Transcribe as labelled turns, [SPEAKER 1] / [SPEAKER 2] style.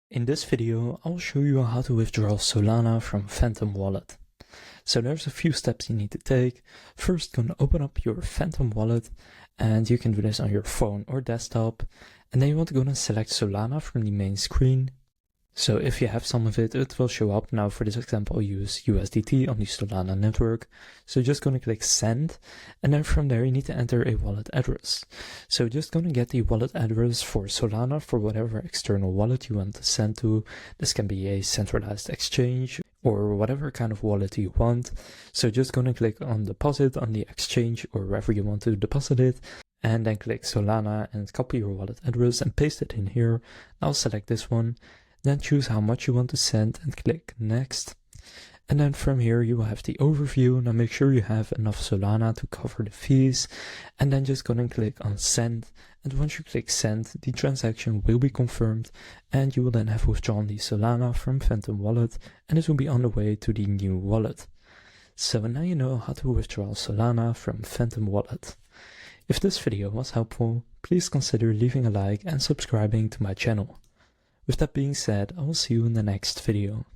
[SPEAKER 1] In this video, I'll show you how to withdraw Solana from Phantom Wallet. So there's a few steps you need to take. First, gonna open up your Phantom Wallet, and you can do this on your phone or desktop. And then you want to go and select Solana from the main screen. So if you have some of it, it will show up. Now for this example, I'll use USDT on the Solana network. So just gonna click send, and then from there you need to enter a wallet address. So just gonna get the wallet address for Solana for whatever external wallet you want to send to. This can be a centralized exchange or whatever kind of wallet you want. So just gonna click on deposit on the exchange or wherever you want to deposit it. And then click Solana and copy your wallet address and paste it in here. I'll select this one. Then choose how much you want to send and click next. And then from here you will have the overview. Now make sure you have enough Solana to cover the fees. And then just go and click on send. And once you click send, the transaction will be confirmed. And you will then have withdrawn the Solana from Phantom Wallet. And it will be on the way to the new wallet. So now you know how to withdraw Solana from Phantom Wallet. If this video was helpful, please consider leaving a like and subscribing to my channel. With that being said, I will see you in the next video.